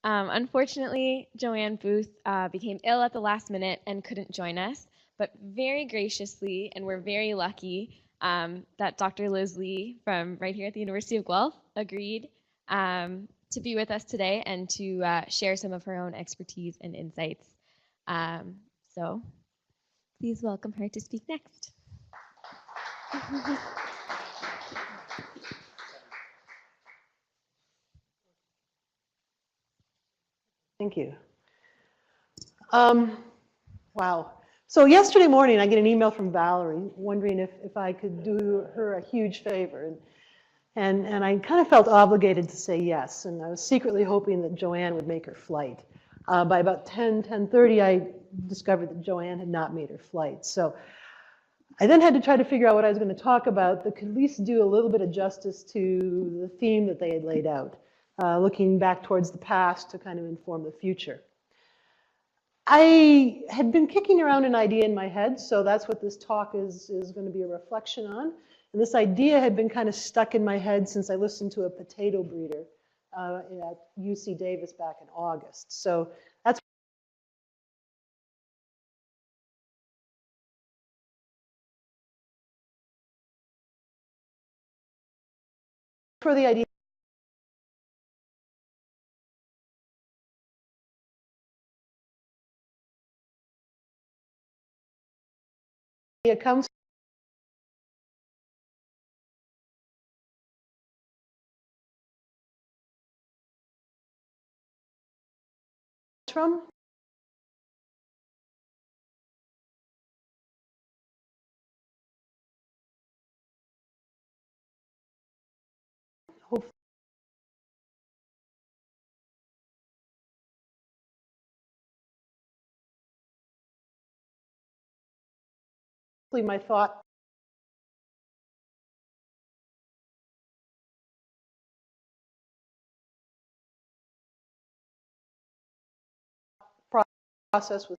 Unfortunately, Joanne Booth became ill at the last minute and couldn't join us, but very graciously, and we're very lucky that Dr. Liz Lee from right here at the University of Guelph agreed to be with us today and to share some of her own expertise and insights. So please welcome her to speak next. Thank you. Wow. So yesterday morning, I get an email from Valerie wondering if I could do her a huge favor. And I kind of felt obligated to say yes. And I was secretly hoping that Joanne would make her flight. By about 10:30, I discovered that Joanne had not made her flight. So I then had to try to figure out what I was going to talk about that could at least do a little bit of justice to the theme that they had laid out, looking back towards the past to kind of inform the future. I had been kicking around an idea in my head, so that's what this talk is going to be a reflection on. And this idea had been kind of stuck in my head since I listened to a potato breeder at UC Davis back in August. So that's where the idea comes from. Hopefully my thought process was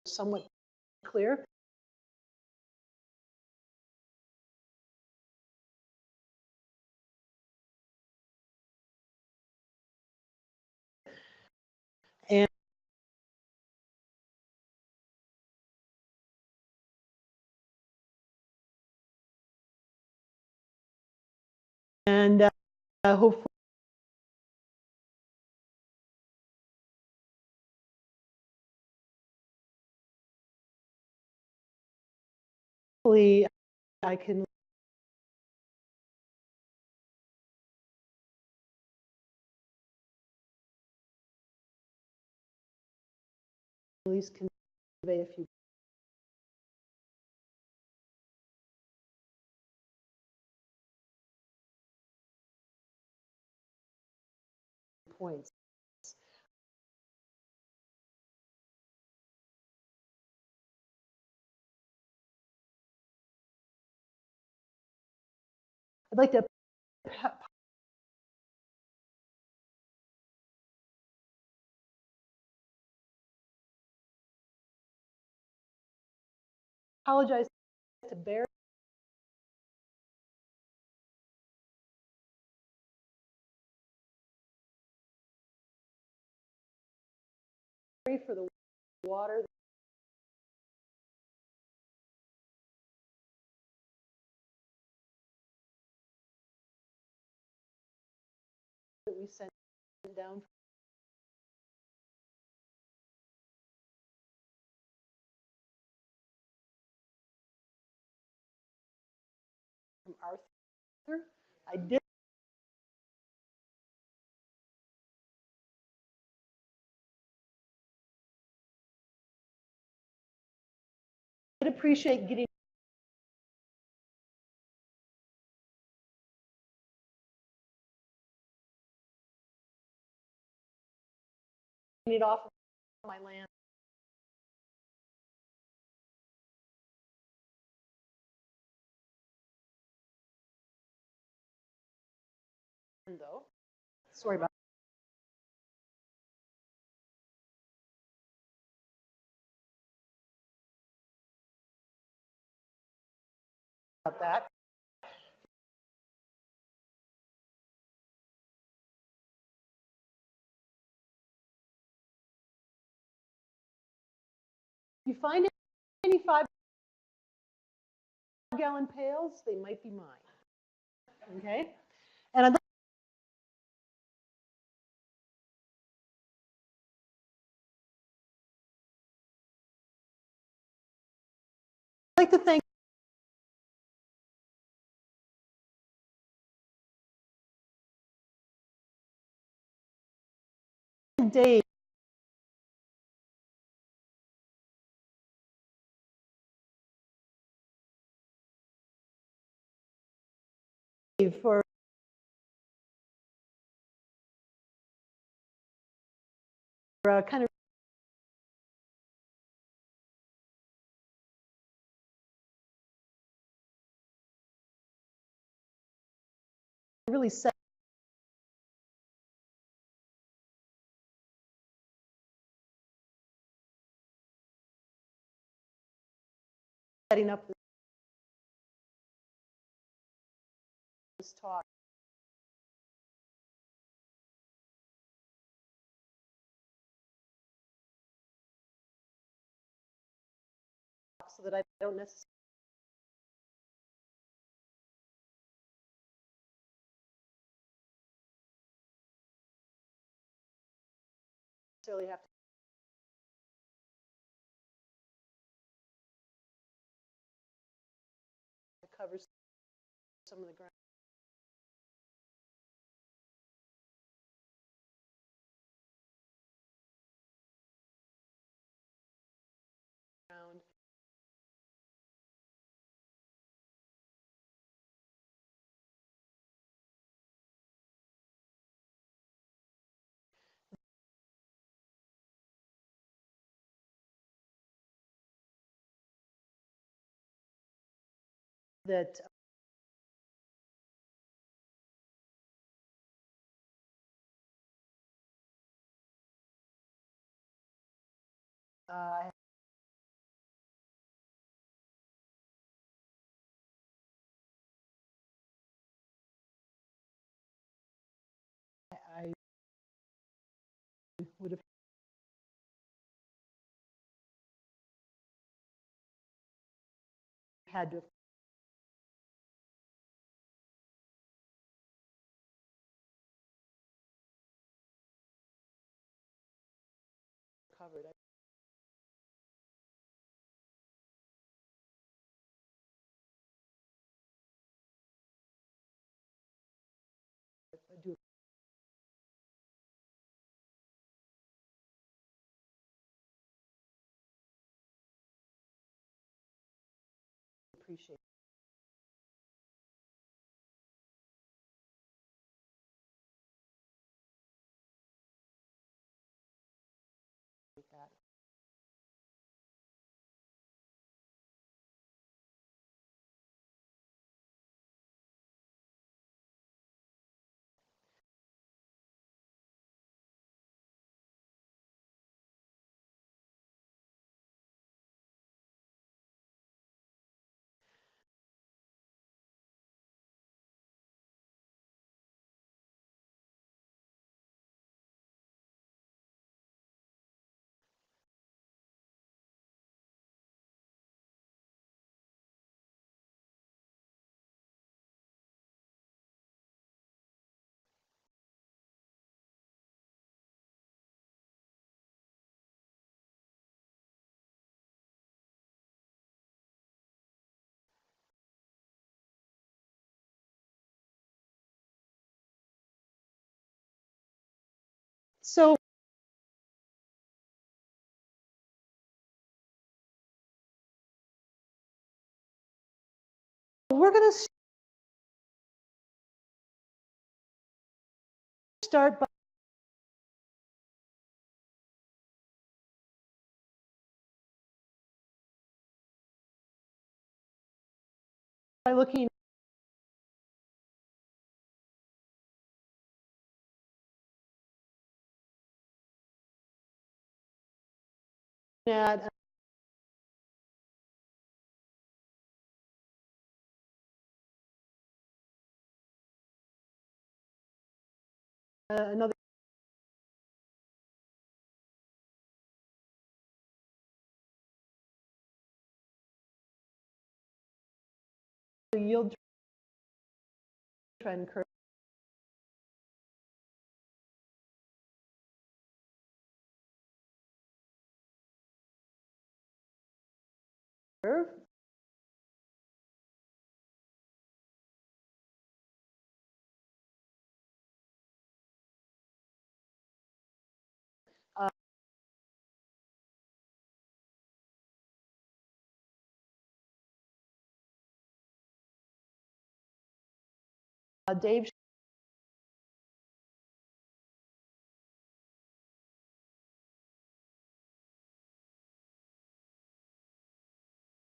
somewhat clear. And hopefully I can at least convey a few points. I'd like to apologize to Barry for the water that we sent down from Arthur. I did appreciate getting it off of my land, though. Sorry about that. If you find any 5-gallon pails, they might be mine. Okay? And I'd like to thank Dave for kind of really setting up this talk. So that I don't necessarily have to cover some of the ground that I would have had to have covered. I do appreciate that. So we're going to start by looking at another yield trend curve. Dave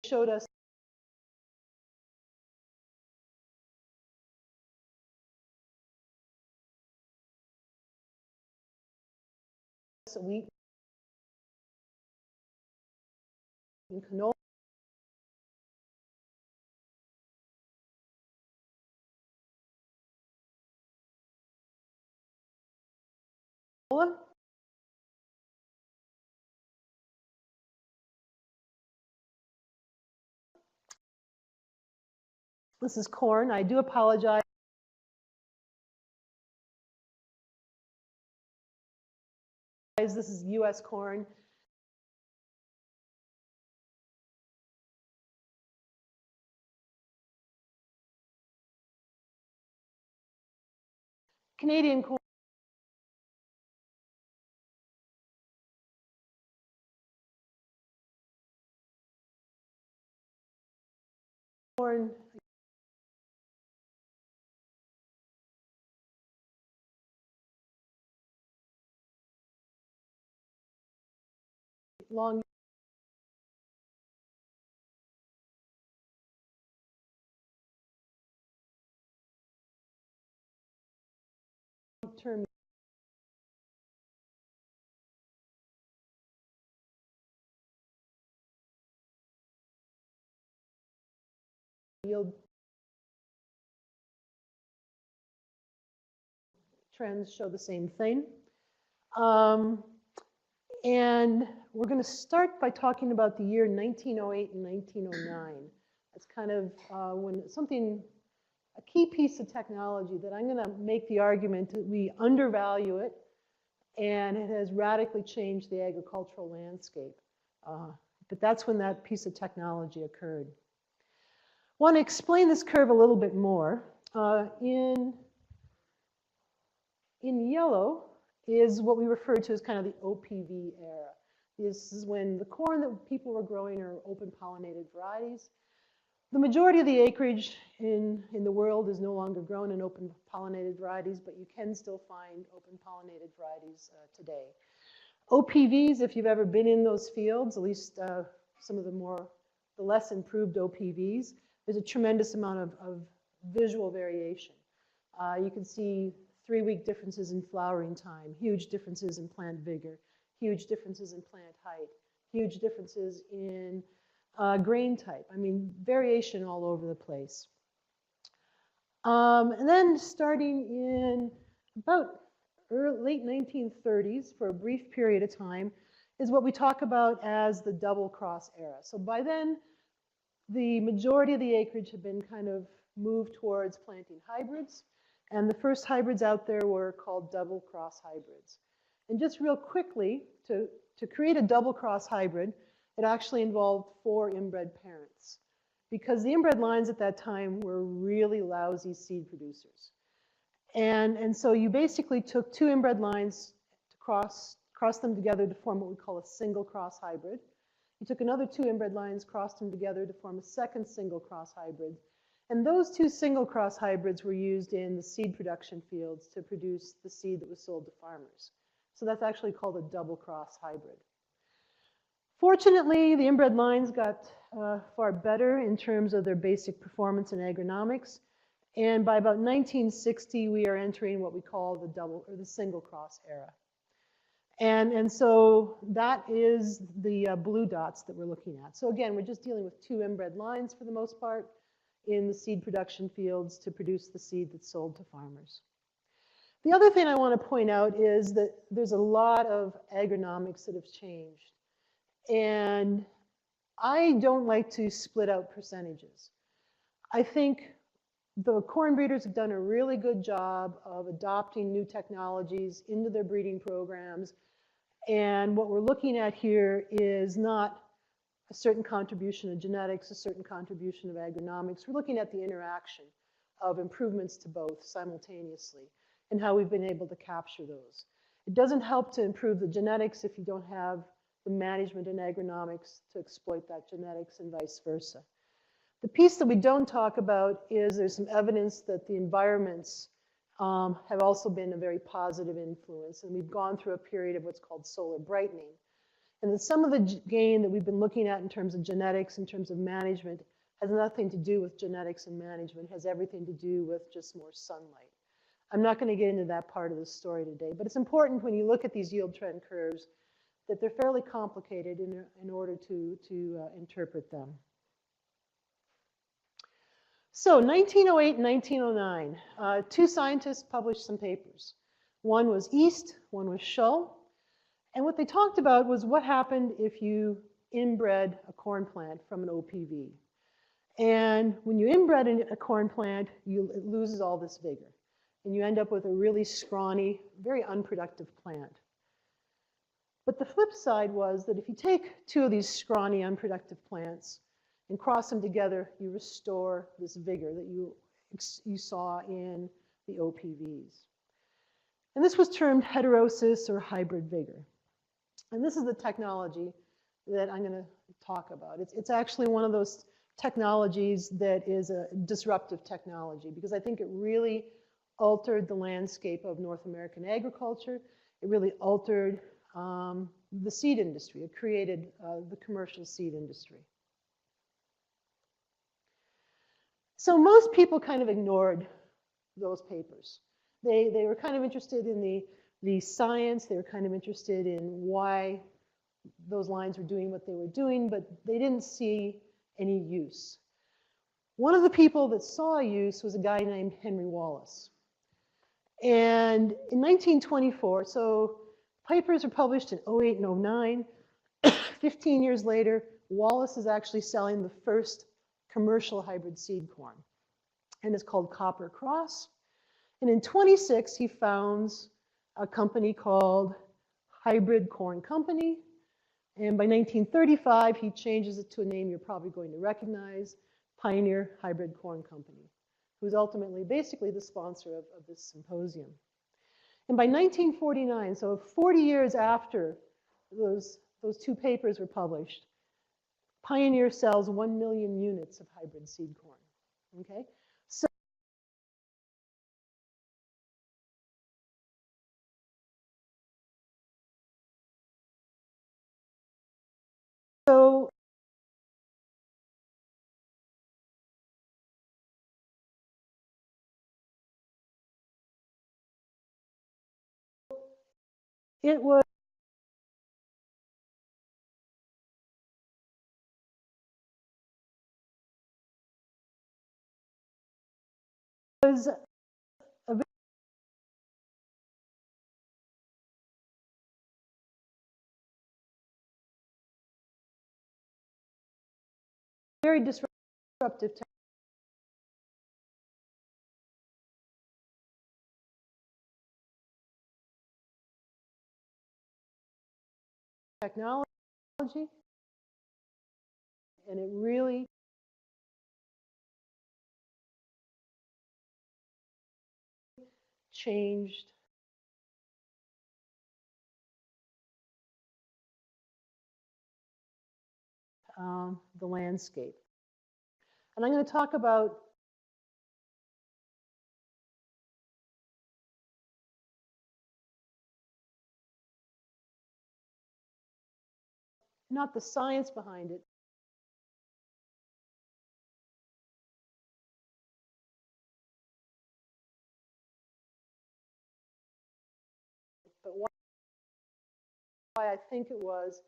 showed us wheat and canola. This is corn. I do apologize. This is US corn. Canadian corn. Long term yield trends show the same thing. And we're going to start by talking about the year 1908 and 1909. It's kind of when something, a key piece of technology that I'm going to make the argument that we undervalue it, and it has radically changed the agricultural landscape. But that's when that piece of technology occurred. I want to explain this curve a little bit more. In yellow is what we refer to as kind of the OPV era. This is when the corn that people were growing are open pollinated varieties. The majority of the acreage in the world is no longer grown in open pollinated varieties, but you can still find open pollinated varieties today. OPVs, if you've ever been in those fields, at least some of the less improved OPVs, there's a tremendous amount of visual variation. You can see 3-week differences in flowering time, huge differences in plant vigor, huge differences in plant height, huge differences in grain type. I mean, variation all over the place. And then starting in about late 1930s, for a brief period of time, is what we talk about as the double cross era. So by then, the majority of the acreage had been kind of moved towards planting hybrids. And the first hybrids out there were called double cross hybrids. And just real quickly, to create a double cross hybrid, it actually involved 4 inbred parents, because the inbred lines at that time were really lousy seed producers. And so you basically took 2 inbred lines to cross them together to form what we call a single cross hybrid. You took another 2 inbred lines, crossed them together to form a second single cross hybrid. And those 2 single cross hybrids were used in the seed production fields to produce the seed that was sold to farmers. So that's actually called a double cross hybrid. Fortunately, the inbred lines got far better in terms of their basic performance in agronomics. And by about 1960, we are entering what we call the double or the single cross era. And so that is the blue dots that we're looking at. So again, we're just dealing with 2 inbred lines for the most part in the seed production fields to produce the seed that's sold to farmers. The other thing I want to point out is that there's a lot of agronomics that have changed. And I don't like to split out percentages. I think the corn breeders have done a really good job of adopting new technologies into their breeding programs. And what we're looking at here is not a certain contribution of genetics, a certain contribution of agronomics. We're looking at the interaction of improvements to both simultaneously and how we've been able to capture those. It doesn't help to improve the genetics if you don't have the management in agronomics to exploit that genetics and vice versa. The piece that we don't talk about is there's some evidence that the environments have also been a very positive influence, and we've gone through a period of what's called solar brightening. And then some of the gain that we've been looking at in terms of genetics, in terms of management, has nothing to do with genetics and management, has everything to do with just more sunlight. I'm not going to get into that part of the story today, but it's important when you look at these yield trend curves that they're fairly complicated in order to interpret them. So 1908 and 1909, two scientists published some papers. One was East, one was Shull. And what they talked about was what happened if you inbred a corn plant from an OPV. And when you inbred a corn plant, it loses all this vigor. And you end up with a really scrawny, very unproductive plant. But the flip side was that if you take two of these scrawny, unproductive plants and cross them together, you restore this vigor that you saw in the OPVs. And this was termed heterosis or hybrid vigor. And this is the technology that I'm going to talk about. It's actually one of those technologies that is a disruptive technology because I think it really altered the landscape of North American agriculture. It really altered the seed industry. It created the commercial seed industry. So most people kind of ignored those papers. They were kind of interested in the science. They were kind of interested in why those lines were doing what they were doing, but they didn't see any use. One of the people that saw use was a guy named Henry Wallace. And in 1924, so papers are published in 08 and 09. 15 years later, Wallace is actually selling the first commercial hybrid seed corn. And it's called Copper Cross. And in 26, he founds a company called Hybrid Corn Company. And by 1935, he changes it to a name you're probably going to recognize, Pioneer Hybrid Corn Company, who's ultimately basically the sponsor of this symposium. And by 1949, so 40 years after those two papers were published, Pioneer sells 1 million units of hybrid seed corn. Okay? So it was a very disruptive technology, and it really changed the landscape. And I'm going to talk about not the science behind it, but why I think it was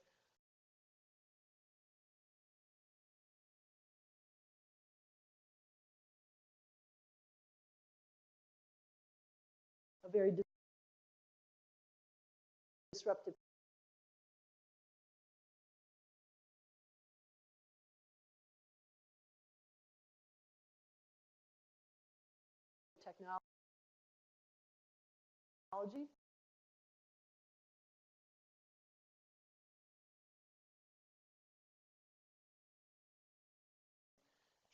a very disruptive technology.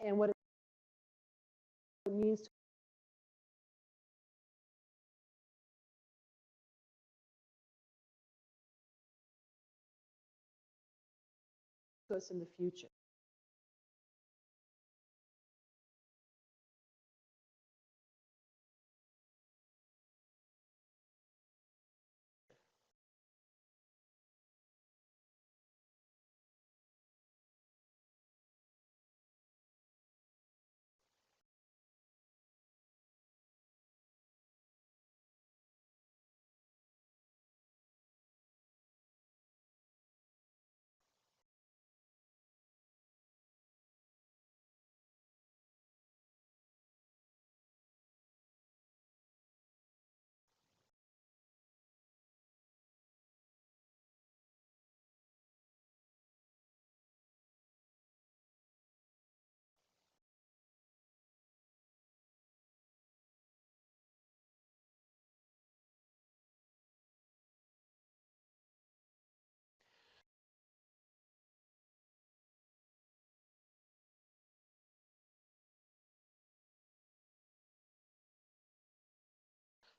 And what it means to us in the future.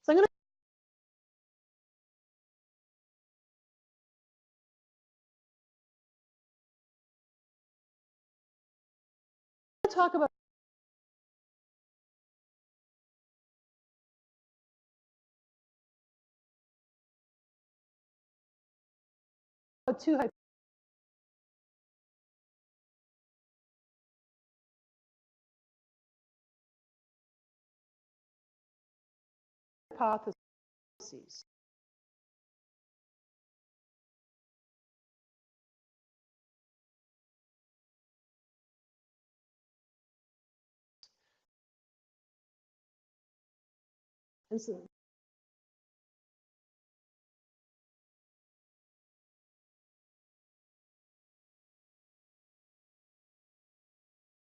So I'm going to talk about two hypotheses. And so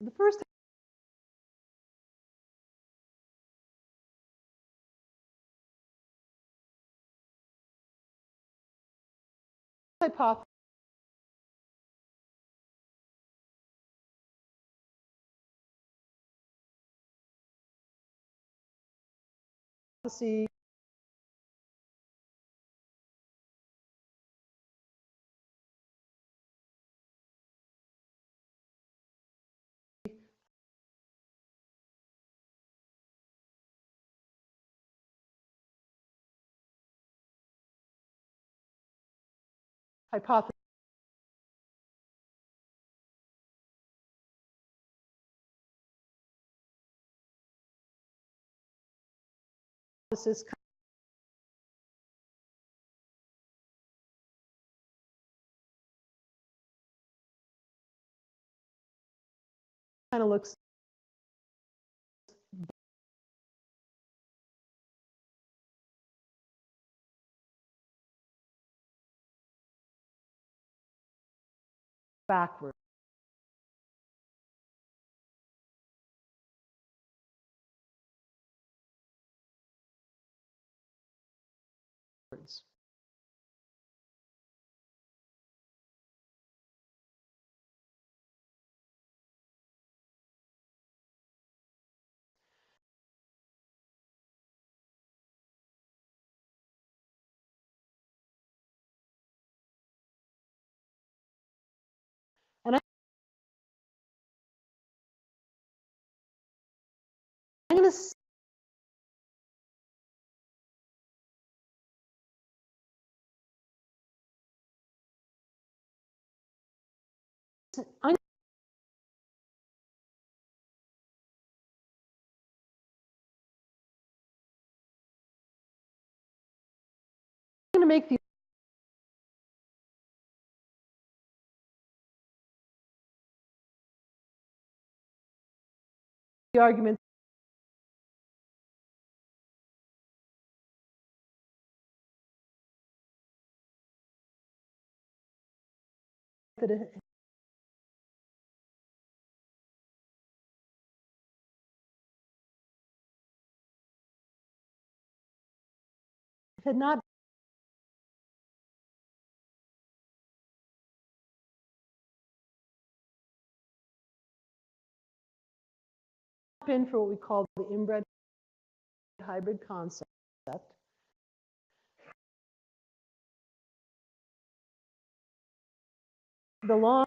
the first hypothesis hypothesis kind of looks backwards. And I'm going to I'm going to make the argument that it had not been for what we call the inbred hybrid concept, the long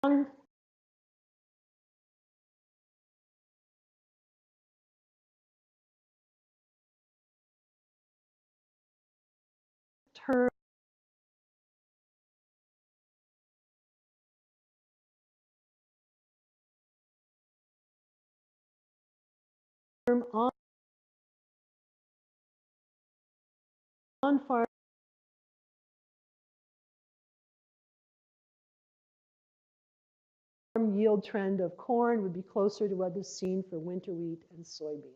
term on-farm yield trend of corn would be closer to what is seen for winter wheat and soybean.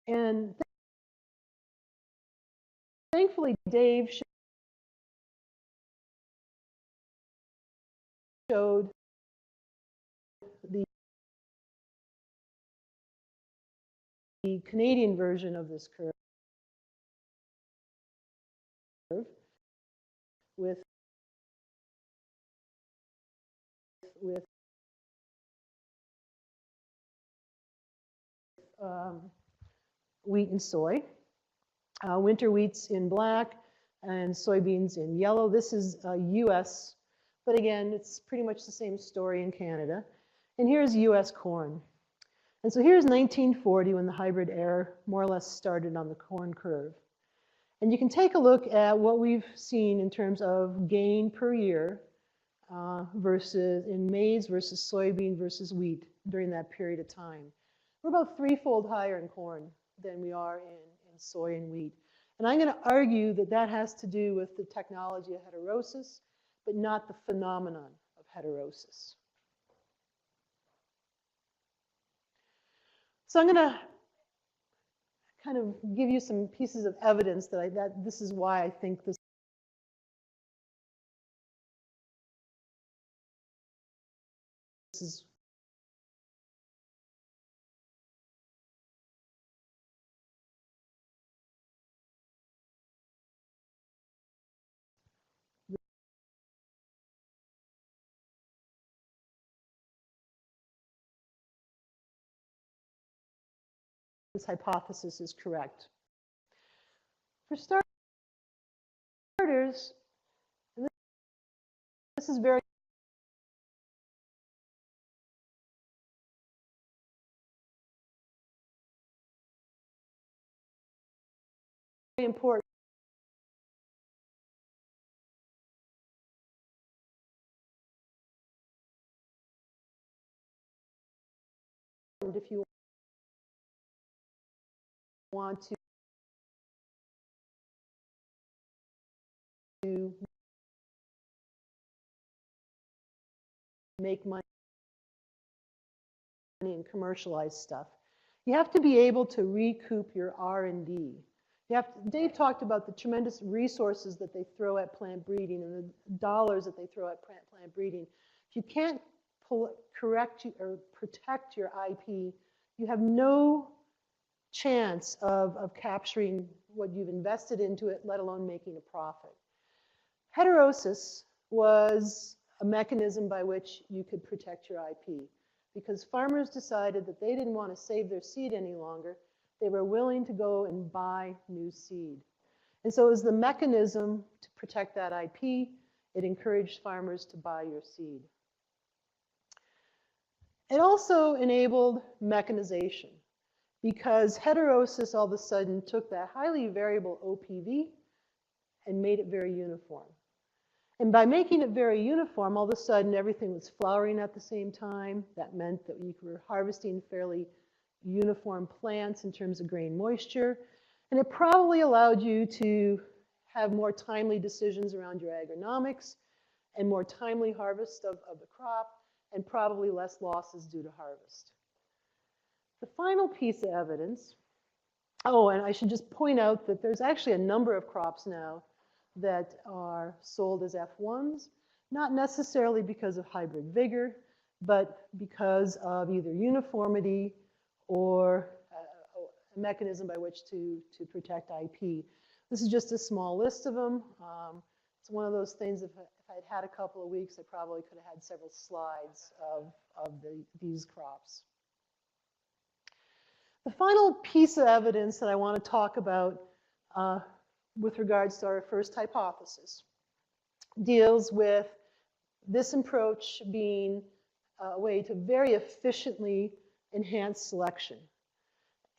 And thankfully, Dave showed the Canadian version of this curve with wheat and soy. Winter wheat's in black and soybeans in yellow. This is US, but again, it's pretty much the same story in Canada. And here's US corn. And so here's 1940 when the hybrid era more or less started on the corn curve. And you can take a look at what we've seen in terms of gain per year versus in maize versus soybean versus wheat during that period of time. We're about threefold higher in corn than we are in soy and wheat. And I'm going to argue that that has to do with the technology of heterosis, but not the phenomenon of heterosis. So I'm going to kind of give you some pieces of evidence that this is why I think this is this hypothesis is correct. For starters, and this is very important. If you want to make money and commercialize stuff, you have to be able to recoup your R&D. Dave talked about the tremendous resources that they throw at plant breeding and the dollars that they throw at plant breeding. If you can't correct or protect your IP, you have no chance of capturing what you've invested into it, let alone making a profit. Heterosis was a mechanism by which you could protect your IP because farmers decided that they didn't want to save their seed any longer. They were willing to go and buy new seed. And so it was the mechanism to protect that IP. It encouraged farmers to buy your seed. It also enabled mechanization because heterosis all of a sudden took that highly variable OPV and made it very uniform. And by making it very uniform, all of a sudden everything was flowering at the same time. That meant that you were harvesting fairly uniform plants in terms of grain moisture. And it probably allowed you to have more timely decisions around your agronomics and more timely harvest of the crop, and probably less losses due to harvest. The final piece of evidence, oh, and I should just point out that there's actually a number of crops now that are sold as F1s, not necessarily because of hybrid vigor, but because of either uniformity or a mechanism by which to protect IP. This is just a small list of them. It's one of those things, if I'd had a couple of weeks, I probably could have had several slides of these crops. The final piece of evidence that I want to talk about with regards to our first hypothesis deals with this approach being a way to very efficiently enhance selection.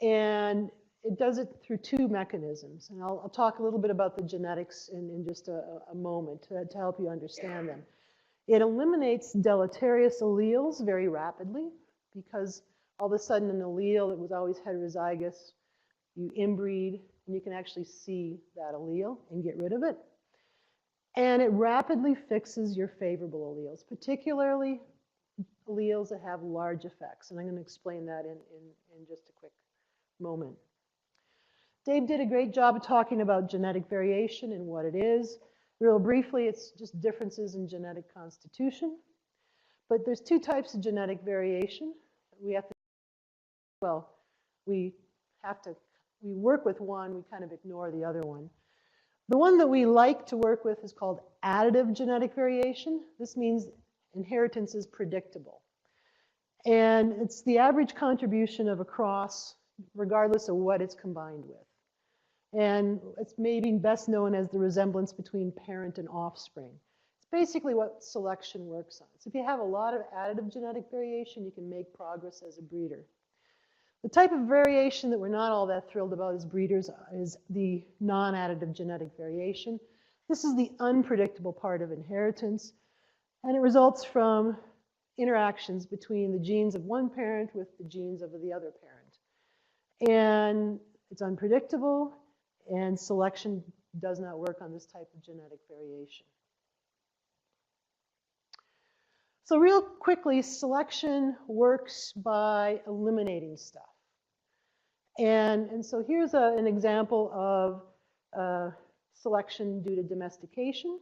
And it does it through two mechanisms. And I'll talk a little bit about the genetics in just a moment to help you understand them. It eliminates deleterious alleles very rapidly because all of a sudden an allele that was always heterozygous, you inbreed, and you can actually see that allele and get rid of it. And it rapidly fixes your favorable alleles, particularly alleles that have large effects. And I'm going to explain that in just a quick moment. Dave did a great job of talking about genetic variation and what it is. Real briefly, it's just differences in genetic constitution. But there's two types of genetic variation. We work with one, we kind of ignore the other one. The one that we like to work with is called additive genetic variation. This means inheritance is predictable. And it's the average contribution of a cross, regardless of what it's combined with. And it's maybe best known as the resemblance between parent and offspring. It's basically what selection works on. So if you have a lot of additive genetic variation, you can make progress as a breeder. The type of variation that we're not all that thrilled about as breeders is the non-additive genetic variation. This is the unpredictable part of inheritance, and it results from interactions between the genes of one parent with the genes of the other parent. And it's unpredictable, and selection does not work on this type of genetic variation. So real quickly, selection works by eliminating stuff. And so here's an example of selection due to domestication.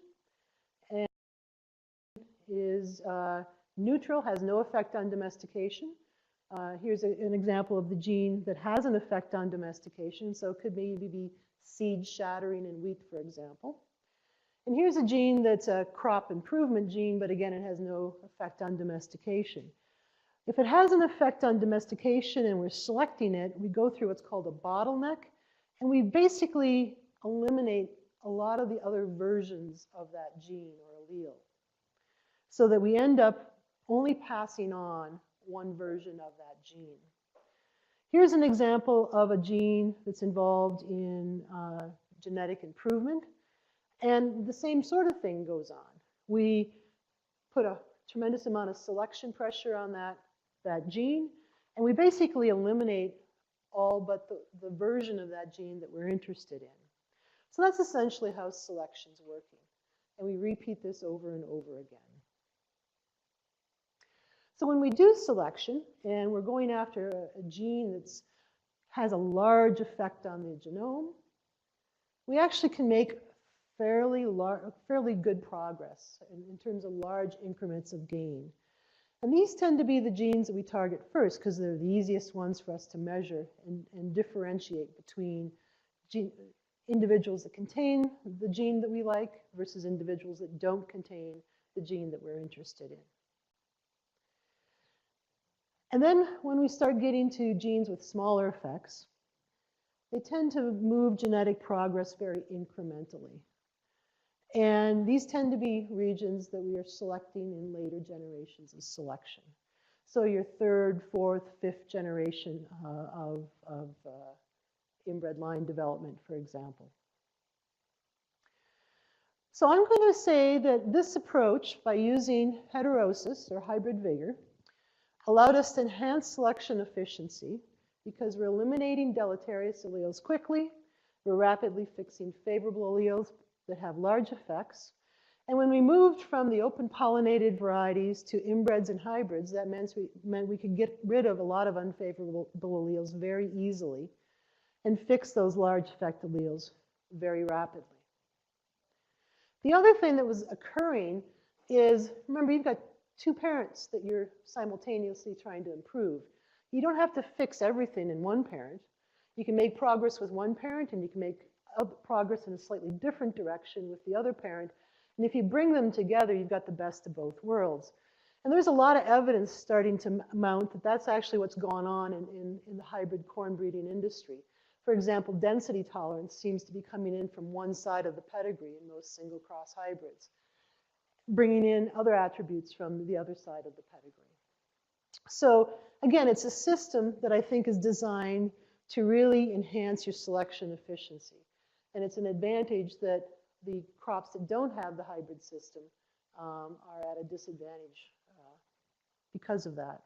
And is neutral, has no effect on domestication. Here's an example of the gene that has an effect on domestication. So it could maybe be seed shattering in wheat, for example. And here's a gene that's a crop improvement gene, but again, it has no effect on domestication. If it has an effect on domestication and we're selecting it, we go through what's called a bottleneck, and we basically eliminate a lot of the other versions of that gene or allele, so that we end up only passing on one version of that gene. Here's an example of a gene that's involved in genetic improvement. And the same sort of thing goes on. We put a tremendous amount of selection pressure on that gene, and we basically eliminate all but the version of that gene that we're interested in. So that's essentially how selection's working. And we repeat this over and over again. So when we do selection, and we're going after a gene that has a large effect on the genome, we actually can make fairly good progress in terms of large increments of gain. And these tend to be the genes that we target first because they're the easiest ones for us to measure and differentiate between individuals that contain the gene that we like versus individuals that don't contain the gene that we're interested in. And then when we start getting to genes with smaller effects, they tend to move genetic progress very incrementally. And these tend to be regions that we are selecting in later generations of selection. So your third, fourth, fifth generation of inbred line development, for example. So I'm going to say that this approach, by using heterosis or hybrid vigor, allowed us to enhance selection efficiency because we're eliminating deleterious alleles quickly, we're rapidly fixing favorable alleles that have large effects, and when we moved from the open pollinated varieties to inbreds and hybrids, that meant we could get rid of a lot of unfavorable alleles very easily and fix those large effect alleles very rapidly. The other thing that was occurring is, remember, you've got two parents that you're simultaneously trying to improve. You don't have to fix everything in one parent. You can make progress with one parent, and you can make progress in a slightly different direction with the other parent. And if you bring them together, you've got the best of both worlds. And there's a lot of evidence starting to mount that that's actually what's gone on in the hybrid corn breeding industry. For example, density tolerance seems to be coming in from one side of the pedigree in most single cross hybrids, bringing in other attributes from the other side of the pedigree. So again, it's a system that I think is designed to really enhance your selection efficiency. And it's an advantage that the crops that don't have the hybrid system are at a disadvantage because of that.